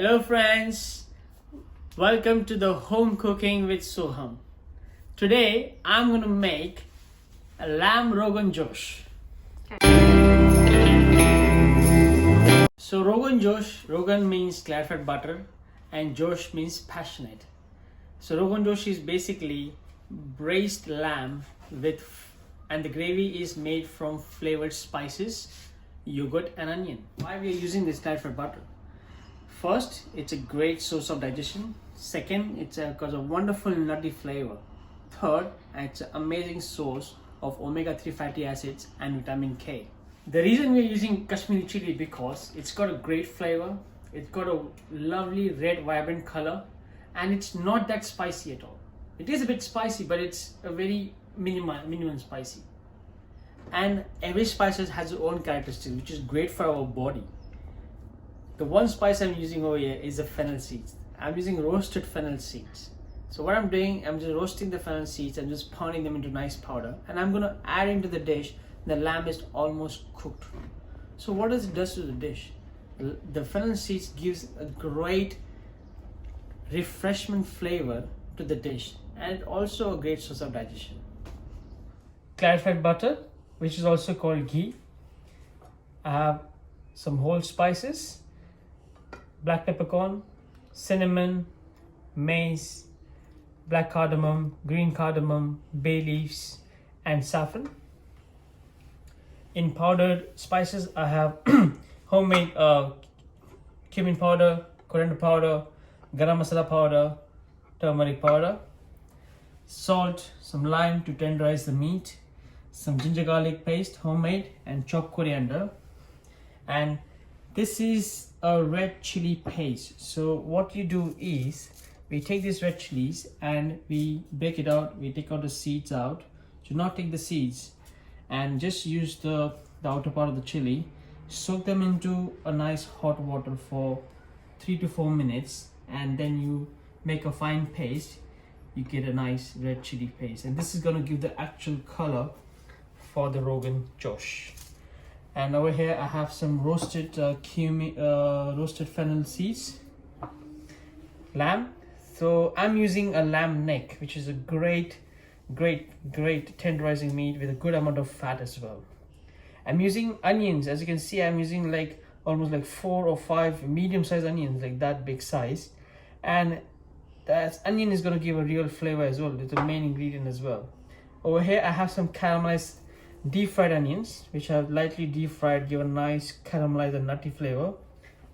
Hello friends, welcome to the home cooking with Soham. Today I'm going to make a lamb Rogan Josh. So Rogan Josh, Rogan means clarified butter and Josh means passionate. So Rogan Josh is basically braised lamb and the gravy is made from flavored spices, yogurt and onion. Why we are using this clarified butter? First, it's a great source of digestion. Second, it's got a wonderful nutty flavor. Third, it's an amazing source of omega-3 fatty acids and vitamin K. The reason we're using Kashmiri chilli because it's got a great flavor, it's got a lovely red vibrant color, and it's not that spicy at all. It is a bit spicy, but it's a very minimum spicy. And every spice has its own characteristics, which is great for our body. The one spice I'm using over here is the fennel seeds. I'm using roasted fennel seeds. So what I'm doing, I'm just roasting the fennel seeds and just pounding them into nice powder. And I'm going to add into the dish. The lamb is almost cooked. So what does it do to the dish? The fennel seeds gives a great refreshment flavor to the dish. And also a great source of digestion. Clarified butter, which is also called ghee. I have some whole spices. Black peppercorn, cinnamon, mace, black cardamom, green cardamom, bay leaves, and saffron. In powdered spices, I have homemade cumin powder, coriander powder, garam masala powder, turmeric powder, salt, some lime to tenderize the meat, some ginger garlic paste, homemade, and chopped coriander. And this is a red chili paste. So what you do is we take these red chilies and we bake it out. We take out the seeds out. Do not take the seeds and just use the outer part of the chili. Soak them into a nice hot water for 3 to 4 minutes, and then you make a fine paste. You get a nice red chili paste, and this is going to give the actual color for the Rogan Josh. And over here I have some roasted cumin, roasted fennel seeds, lamb. So I'm using a lamb neck, which is a great tenderizing meat with a good amount of fat as well. I'm using onions. As you can see, I'm using like almost like 4 or 5 medium-sized onions, like that big size. And that onion is going to give a real flavor as well. It's the main ingredient as well. Over here I have some caramelized deep fried onions, which are lightly deep fried, give a nice caramelized and nutty flavor,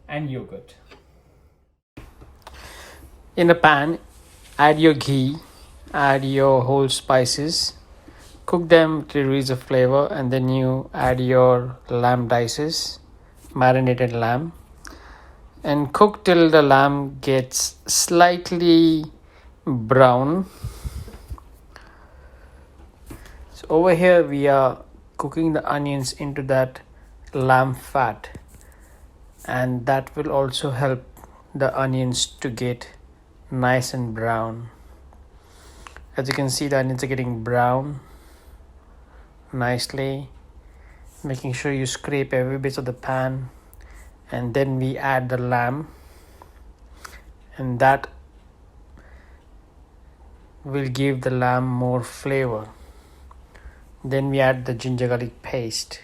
and yogurt. In a pan, add your ghee, add your whole spices, cook them to release the flavor, and then you add your lamb dices, marinated lamb, and cook till the lamb gets slightly brown. So over here we are cooking the onions into that lamb fat, and that will also help the onions to get nice and brown. As you can see, the onions are getting brown nicely. Making sure you scrape every bit of the pan, and then we add the lamb, and that will give the lamb more flavor. Then we add the ginger garlic paste,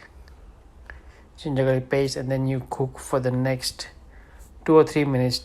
and then you cook for the next 2 or 3 minutes.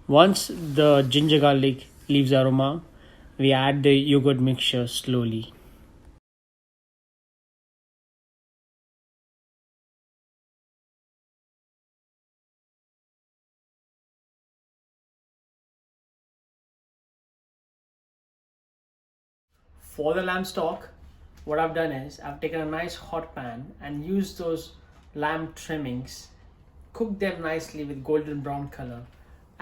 Once the ginger garlic leaves aroma, we add the yogurt mixture slowly. For the lamb stock, what I've done is I've taken a nice hot pan and used those lamb trimmings, cooked them nicely with golden brown color,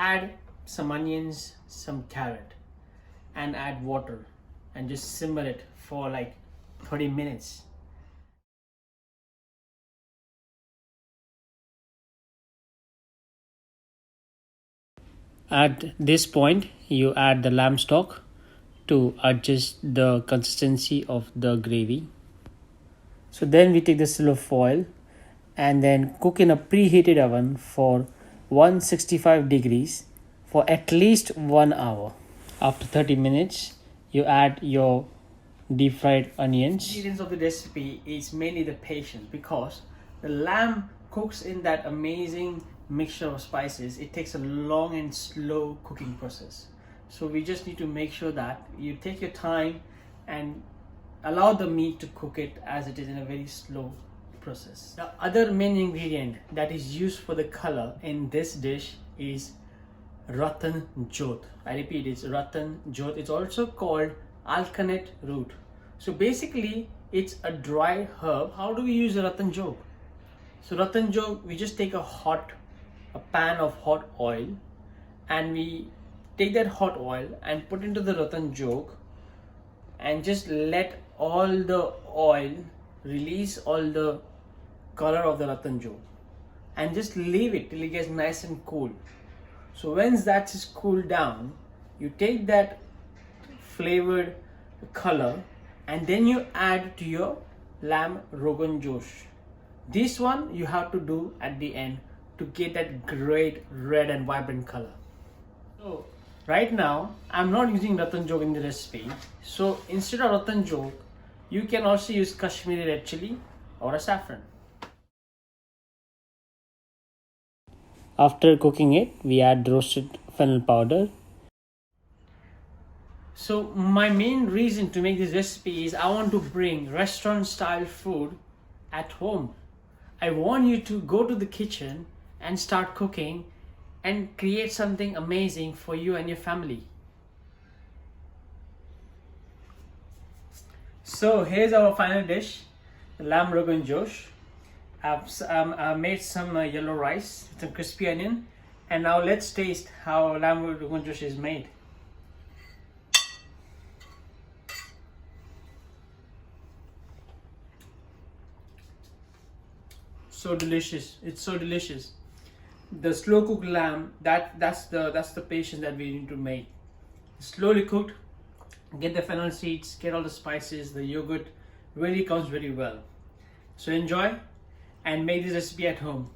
add some onions, some carrot. and add water and just simmer it for like 30 minutes. At this point, you add the lamb stock to adjust the consistency of the gravy. So then we take the silver foil and then cook in a preheated oven for 165 degrees for at least 1 hour. After 30 minutes, you add your deep fried onions. The ingredients of the recipe is mainly the patience, because the lamb cooks in that amazing mixture of spices. It takes a long and slow cooking process. So we just need to make sure that you take your time and allow the meat to cook it as it is in a very slow process. The other main ingredient that is used for the color in this dish is Ratan Jot. I repeat, it's Ratan Jot. It's also called alkanet root. So basically, it's a dry herb. How do we use Ratan Jot? So Ratan Jot, we just take a pan of hot oil, and we take that hot oil and put into the Ratan Jot and just let all the oil release all the color of the Ratan Jot and just leave it till it gets nice and cool. So once that is cooled down, you take that flavored color and then you add to your lamb Rogan Josh. This one you have to do at the end to get that great red and vibrant color. So right now I'm not using Ratan Jot in the recipe. So instead of Ratan Jot, you can also use Kashmiri red chilli or a saffron. After cooking it, we add roasted fennel powder. So my main reason to make this recipe is I want to bring restaurant style food at home. I want you to go to the kitchen and start cooking and create something amazing for you and your family. So here's our final dish, the lamb Rogan Josh. I've made some yellow rice, some crispy onion, and now let's taste how lamb Rogan Josh is made. So delicious! It's so delicious. The slow cooked lamb, that's the patience that we need to make. Slowly cooked, get the fennel seeds, get all the spices, the yogurt really comes very well. So enjoy and make this recipe at home.